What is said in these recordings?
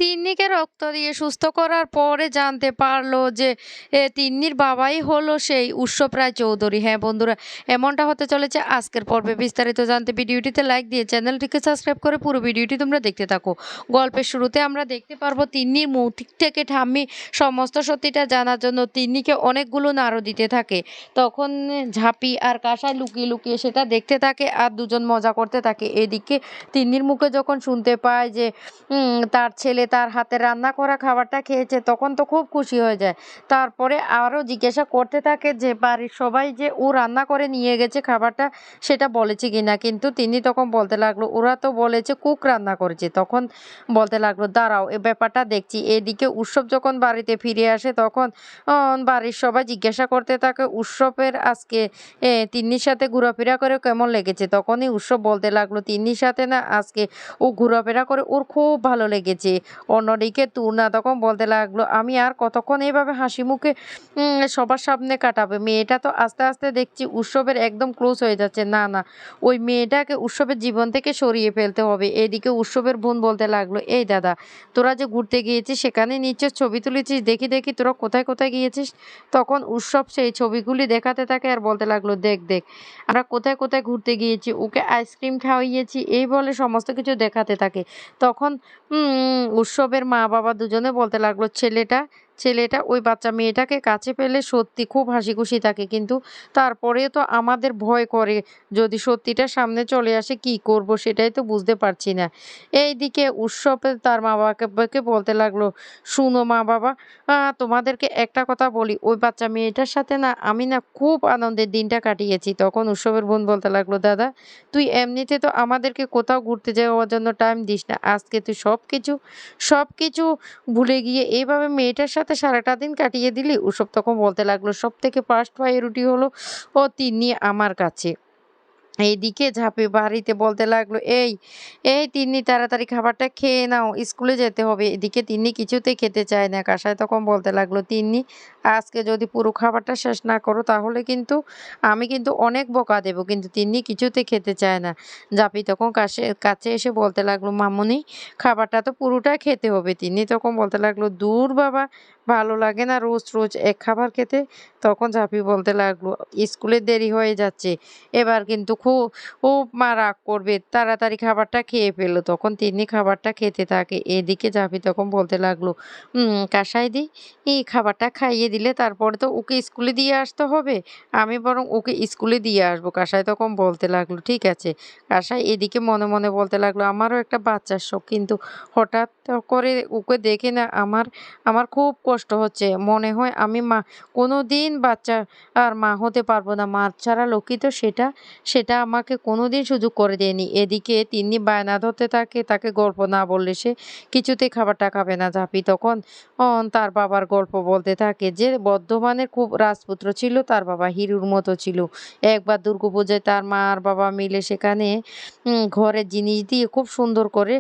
তিন্নিকে রক্ত দিয়ে সুস্থ করার পরে জানতে পারলো যে তিন্নির বাবাই হলো সেই উৎসব রায়চৌধুরী। হ্যাঁ বন্ধুরা, এমনটা হতে চলেছে আজকের পর্বে। বিস্তারিত জানতে ভিডিওটিতে লাইক দিয়ে চ্যানেলটিকে সাবস্ক্রাইব করে পুরো ভিডিওটি তোমরা দেখতে থাকো। গল্পের শুরুতে আমরা দেখতে পারবো তিন্নির মুখ থেকে ঠাম্মি সমস্ত সত্যিটা জানার জন্য তিন্নিকে অনেকগুলো নাড়ু দিতে থাকে। তখন ঝাঁপি আর কাঁসাই লুকিয়ে লুকিয়ে সেটা দেখতে থাকে আর দুজন মজা করতে থাকে। এদিকে তিন্নির মুখে যখন শুনতে পায় যে তার ছেলে তার হাতে রান্না করা খাবারটা খেয়েছে, তখন তো খুব খুশি হয়ে যায়। তারপরে আরও জিজ্ঞাসা করতে থাকে যে বাড়ির সবাই যে ও রান্না করে নিয়ে গেছে খাবারটা সেটা বলেছে কিনা, কিন্তু তিনি তখন বলতে লাগলো ওরা তো বলেছে কুক রান্না করেছে। তখন বলতে লাগলো দাঁড়াও এ ব্যাপারটা দেখছি। এদিকে উৎসব যখন বাড়িতে ফিরে আসে তখন বাড়ির সবাই জিজ্ঞাসা করতে থাকে উৎসবের আজকে তিন্নির সাথে ঘোরাফেরা করে কেমন লেগেছে। তখনই উৎসব বলতে লাগলো তিন্নির সাথে না আজকে ও ঘোরাফেরা করে ওর খুব ভালো লেগেছে। অন্যদিকে তুর্না তখন বলতে লাগলো আমি আর কতক্ষণ এইভাবে হাসি মুখে সবার সামনে কাটাবে। মেয়েটা তো আস্তে আস্তে দেখছি উৎসবের একদম ক্লোজ হয়ে যাচ্ছে। না না, ওই মেয়েটাকে উৎসবের জীবন থেকে সরিয়ে ফেলতে হবে। এদিকে উৎসবের বোন বলতে লাগলো এই দাদা, তোরা যে ঘুরতে গিয়েছিস সেখানে নিশ্চয় ছবি তুলেছিস, দেখি দেখি তোরা কোথায় কোথায় গিয়েছিস। তখন উৎসব সেই ছবিগুলি দেখাতে থাকে আর বলতে লাগলো দেখ দেখ আমরা কোথায় কোথায় ঘুরতে গিয়েছি, ওকে আইসক্রিম খাওয়াইয়েছি, এই বলে সমস্ত কিছু দেখাতে থাকে। তখন উৎসবের মা বাবা দুজনে বলতে লাগলো ছেলেটা ছেলেটা ওই বাচ্চা মেয়েটাকে কাছে পেলে সত্যি খুব হাসি খুশি থাকে, কিন্তু তারপরেও তো আমাদের ভয় করে যদি সত্যিটা সামনে চলে আসে কি করব সেটাই তো বুঝতে পারছি না। এইদিকে উৎসবে তার মা বাবাকে বলতে লাগলো শুনো মা বাবা, তোমাদেরকে একটা কথা বলি, ওই বাচ্চা মেয়েটার সাথে না আমি না খুব আনন্দের দিনটা কাটিয়েছি। তখন উৎসবের বোন বলতে লাগলো দাদা, তুই এমনিতে তো আমাদেরকে কোথাও ঘুরতে যাওয়ার জন্য টাইম দিস না, আজকে তুই সবকিছু ভুলে গিয়ে এইভাবে মেয়েটার সাথে সারাটা দিন কাটিয়ে দিলি। উৎসব তখন বলতে লাগলো সব থেকে ফার্স্ট প্রায়োরিটি হলো তিন্নি আমার কাছে। এইদিকে ঝাঁপি বাড়িতে বলতে লাগলো এই তিন্নি তাড়াতাড়ি খাবারটা খেয়ে নাও, স্কুলে যেতে হবে। এদিকে তিন্নি কিছুতেই খেতে চায় না। কাসাই তখন বলতে লাগলো তিন্নি আজকে যদি পুরো খাবারটা শেষ না করো তাহলে কিন্তু আমি কিন্তু অনেক বকা দেব। কিন্তু তিন্নি কিছুতে খেতে চায় না। ঝাঁপি তখন কাছে এসে বলতে লাগলো মামুনি খাবারটা তো পুরোটা খেতে হবে। তিন্নি তখন বলতে লাগলো দূর বাবা, ভালো লাগে না রোজ রোজ এক খাবার খেতে। তখন ঝাঁপি বলতে লাগলো স্কুলে দেরি হয়ে যাচ্ছে, এবার কিন্তু খুব মা রাগ করবে, তাড়াতাড়ি খাবারটা খেয়ে ফেললো। তখন তিন্নি খাবারটা খেতে থাকে। এদিকে ঝাঁপি তখন বলতে লাগলো কাসাই দি এই খাবারটা খাইয়ে দিলে তারপরে তো ওকে স্কুলে দিয়ে আসতে হবে, আমি বরং ওকে স্কুলে দিয়ে আসবো। কাসাই তখন বলতে লাগলো ঠিক আছে। কাসাই এদিকে মনে মনে বলতে লাগলো আমারও একটা বাচ্চার শখ, কিন্তু হঠাৎ করে ওকে দেখে না আমার আমার খুব কষ্ট হচ্ছে। মনে হয় আমি কোনোদিন বাচ্চা আর মা হতে পারবো না। মা ছাড়া লক্ষ্মী তো সেটা আমাকে কোনোদিন সুযোগ করে দেয়নি। এদিকে তিন্নি বায়না ধরতে থাকে, তাকে গল্প না বললে সে কিছুতেই খাবারটা খাবে না। ঝাঁপি তখন তার বাবার গল্প বলতে থাকে যে বর্ধমানের খুব রাজপুত্র ছিল, তার বাবা হিরুর মতো ছিল। একবার দুর্গাপূজায় তার মা আর বাবা মিলে সেখানে ঘরের জিনিস দিয়ে খুব সুন্দর করে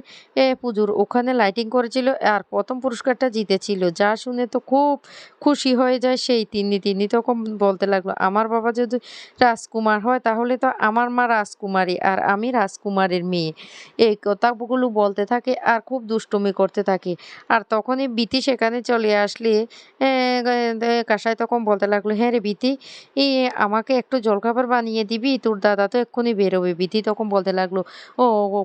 পুজোর ওখানে লাইটিং করেছিল আর প্রথম পুরস্কারটা জিতেছিল। যা শুনে তো খুব খুশি হয়ে যায় সেই তিন্নি তখন বলতে লাগলো আমার বাবা যদি রাজকুমার হয় তাহলে তো আমার মা রাজকুমারী আর আমি রাজকুমারের মেয়ে। এই কথাগুলো বলতে থাকে আর খুব দুষ্টুমি করতে থাকে। আর তখনই বিতি সেখানে চলে আসলে কাসাই তখন বলতে লাগলো হ্যাঁ রে বিতি, আমাকে একটু জলখাবার বানিয়ে দিবি, তোর দাদা তো এক্ষুনি বেরোবে। বিতি তখন বলতে লাগলো ও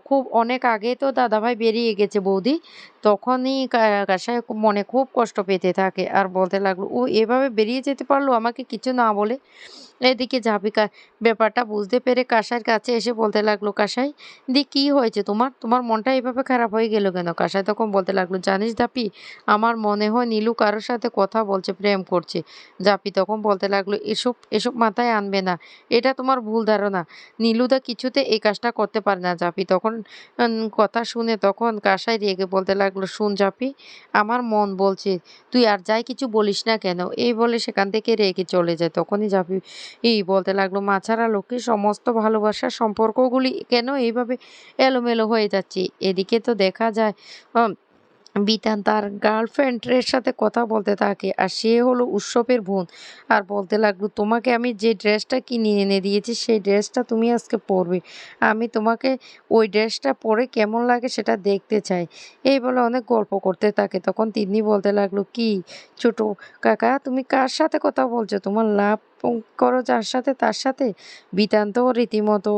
খুব অনেক আগে তো দাদাভাই বেরিয়ে গেছে বৌদি। তখনই কাসাই মনে খুব কষ্ট পেতে থাকে আর বলতে লাগলো ও এভাবে বেরিয়ে যেতে পারলো আমাকে কিছু না বলে। এদিকে ঝাঁপিকা ব্যাপারটা বুঝতে পেরে কাসাইয়ের কাছে এসে বলতে লাগলো কাসাই দি কি হয়েছে তোমার, তোমার মনটা এভাবে খারাপ হয়ে গেল কেন? কাসাই তখন বলতে লাগলো জানিস জাপি, আমার মনে হয় নীলু কারোর সাথে কথা বলছে, প্রেম করছে। জাপি তখন বলতে লাগলো এসব এসব মাথায় আনবে না, এটা তোমার ভুল ধারণা। নীলুদা কিছুতে এই কাজটা করতে পারে না। জাপি তখন কথা শুনে তখন কাসাই রেগে বলতে লাগলো শুন জাপি, আমার মন বলছে তুই আর যাই কিছু বলিস না কেন। এই বলে সেখান থেকে রেগে চলে যায়। তখনই জাপি বলতে লাগলো মা ছাড়া লোকের সমস্ত ভালোবাসার সম্পর্কগুলি কেন এইভাবে এলোমেলো হয়ে যাচ্ছে। এদিকে তো দেখা যায় বিতান তার গার্লফ্রেন্ডের সাথে কথা বলতে থাকে আর সে হলো উৎসবের বোন। আর বলতে লাগলো, তোমাকে আমি যে ড্রেসটা কিনে এনে দিয়েছি সেই ড্রেসটা তুমি আজকে পরবে। আমি তোমাকে ওই ড্রেসটা পরে কেমন লাগে সেটা দেখতে চাই। এই বলে অনেক গল্প করতে থাকে। তখন তিন্নি বলতে লাগলো, কি ছোট কাকা, তুমি কার সাথে কথা বলছো? তোমার লাভ করো যার সাথে তার সাথে। বিতান তো রীতিমতো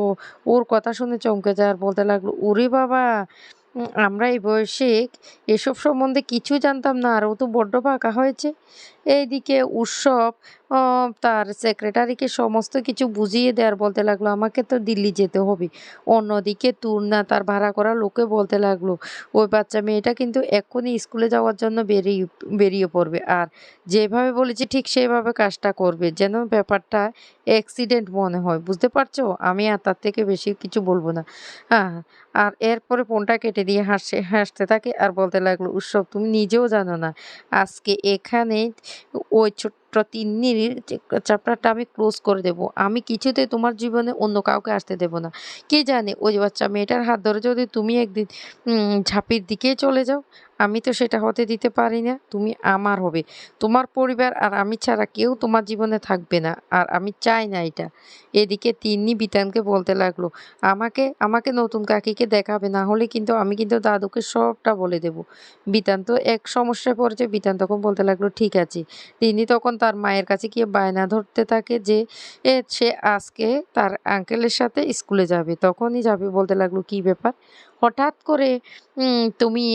ওর কথা শুনে চমকে যায় আর বলতে লাগলো, ওরে বাবা, আমরা এই বয়সে এসব সম্বন্ধে কিছুই জানতাম না, আর ও তো বড্ড পাকা হয়েছে। এইদিকে উৎসব তার সেক্রেটারিকে সমস্ত কিছু বুঝিয়ে দেওয়ার বলতে লাগলো, আমাকে তো দিল্লি যেতে হবে। অন্যদিকে তুর্না তার ভাড়া করা লোকে বলতে লাগলো, ওই বাচ্চা মেয়েটা কিন্তু এক্ষুনি স্কুলে যাওয়ার জন্য বেরিয়ে বেরিয়ে পড়বে, আর যেভাবে বলেছি ঠিক সেভাবে কাজটা করবে, যেন ব্যাপারটা অ্যাক্সিডেন্ট মনে হয়। বুঝতে পারছো? আমি আর তার থেকে বেশি কিছু বলবো না। হ্যাঁ, আর এরপরে ফোনটা কেটে দিয়ে হাসতে থাকে আর বলতে লাগলো, উৎসব তুমি নিজেও জানো না আজকে এখানে ওই ছোট্ট তিন্নির চ্যাপ্টারটা আমি ক্লোজ করে দেব। আমি কিছুতেই তোমার জীবনে অন্য কাউকে আসতে দেব না। কে জানে ওই বাচ্চা মেয়েটার হাত ধরে যদি তুমি একদিন ঝাঁপির দিকে চলে যাও, আমি তো সেটা হতে দিতে পারি না। তুমি আমার হবে, তোমার পরিবার আর আমি ছাড়া কেউ তোমার জীবনে থাকবে না, আর আমি চাই না এটা। এদিকে তিন্নি বিতানকে বলতে লাগলো, আমাকে আমাকে নতুন কাকিকে দেখাবে, না হলে কিন্তু আমি কিন্তু দাদুকে সবটা বলে দেব। বিতান তো এক সমস্যায় পড়েছে। বিতান তখন বলতে লাগলো, ঠিক আছে। তিনি তখন তার মায়ের কাছে গিয়ে বায়না ধরতে থাকে যে সে আজকে তার আঙ্কেলের সাথে স্কুলে যাবে। তখনই যাবে বলতে লাগলো, কি ব্যাপার, হঠাৎ করে তুমি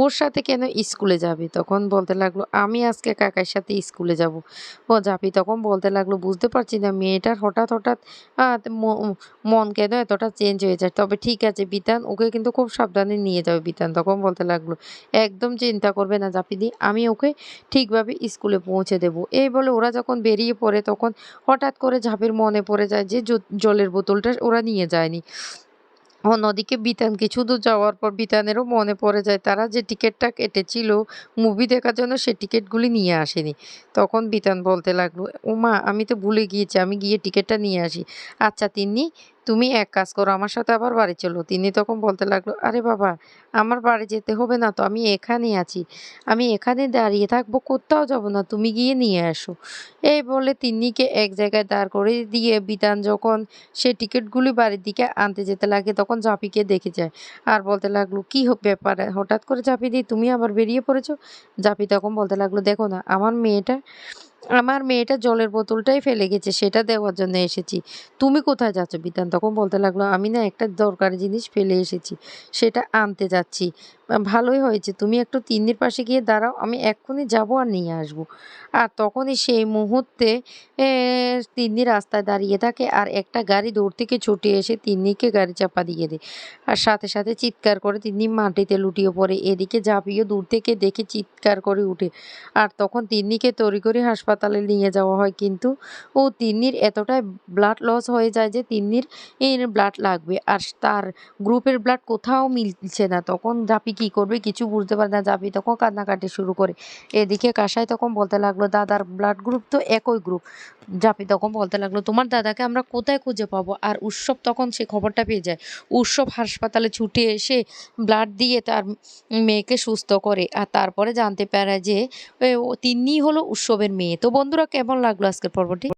ওর সাথে কেন স্কুলে যাবে? তখন বলতে লাগলো, আমি আজকে কাকার সাথে স্কুলে যাব। ও জাপি তখন বলতে লাগলো, বুঝতে পারছি না মেয়েটার হঠাৎ হঠাৎ মন কেন এতটা চেঞ্জ হয়ে যায়। তবে ঠিক আছে বিতান, ওকে কিন্তু খুব সাবধানে নিয়ে যাবে। বিতান তখন বলতে লাগলো, একদম চিন্তা করবে না জাপিদি, আমি ওকে ঠিকভাবে স্কুলে পৌঁছে দেব। এই বলে ওরা যখন বেরিয়ে পড়ে তখন হঠাৎ করে ঝাঁপির মনে পড়ে যায় যে জলের বোতলটা ওরা নিয়ে যায়নি। অন্যদিকে বিতান কিছু দূর যাওয়ার পর বিতানেরও মনে পড়ে যায় তারা যে টিকিটটা কেটেছিল মুভি দেখার জন্য, সে টিকিটগুলি নিয়ে আসেনি। তখন বিতান বলতে লাগলো, ওমা, আমি তো ভুলে গিয়েছি, আমি গিয়ে টিকিটটা নিয়ে আসি। আচ্ছা তিন্নি, তুমি এক কাজ করো, আমার সাথে আবার বাড়ি চলো। তিনি তখন বলতে লাগলো, আরে বাবা, আমার বাড়ি যেতে হবে না তো, আমি এখানেই আছি। আমি এখানে দাঁড়িয়ে থাকবো, কোথাও যাব না, তুমি গিয়ে নিয়ে আসো। এই বলে তিন্নিকে এক জায়গায় দাঁড় করে দিয়ে বিতান যখন সে টিকিটগুলি বাড়ির দিকে আনতে যেতে লাগে তখন জাপিকে দেখে যায় আর বলতে লাগলো, কি ব্যাপার, হঠাৎ করে জাপি দি তুমি আবার বেরিয়ে পড়েছো? জাপি তখন বলতে লাগলো, দেখো না, আমার মেয়েটা জলের বোতলটাই ফেলে গেছে, সেটা দেওয়ার জন্য এসেছি। তুমি কোথায় যাচ্ছ? বিতান তখন বলতে লাগলো, আমি না একটা দরকারি জিনিস ফেলে এসেছি, সেটা আনতে যাচ্ছি। ভালোই হয়েছে, তুমি একটু তিন্নির পাশে গিয়ে দাঁড়াও, আমি এক্ষুনি যাবো আর নিয়ে আসবো। আর তখনই সেই মুহূর্তে তিন্নি রাস্তায় দাঁড়িয়ে থাকে আর একটা গাড়ি দূর থেকে ছুটে এসে তিন্নিকে গাড়ি চাপা দিয়ে দেয়। আর সাথে সাথে চিৎকার করে তিন্নি মাটিতে লুটিয়ে পড়ে। এদিকে ঝাঁপিয়ে দূর থেকে দেখে চিৎকার করে উঠে। আর তখন তিন্নিকে তড়িঘড়ি হাসপাতালে নিয়ে যাওয়া হয়, কিন্তু তিন্নির এতটাই ব্লাড লস হয়ে যায় যে তিন্নির ব্লাড লাগবে, আর তার গ্রুপের ব্লাড কোথাও মিলছে না। তখন জাপি কি করবে কিছু বুঝতে পারে না। জাপি তখন কান্নাকাটি শুরু করে। এদিকে কাসাই তখন বলতে লাগলো, দাদার ব্লাড গ্রুপ তো একই গ্রুপ। জাপি তখন বলতে লাগলো, তোমার দাদাকে আমরা কোথায় খুঁজে পাবো? আর উৎসব তখন সে খবরটা পেয়ে যায়। উৎসব হাসপাতালে ছুটে এসে ব্লাড দিয়ে তার মেয়েকে সুস্থ করে, আর তারপরে জানতে পারে যে তিন্নি হলো উৎসবের মেয়ে। তো বন্ধুরা, কেমন লাগলো আজকের পর্বটি?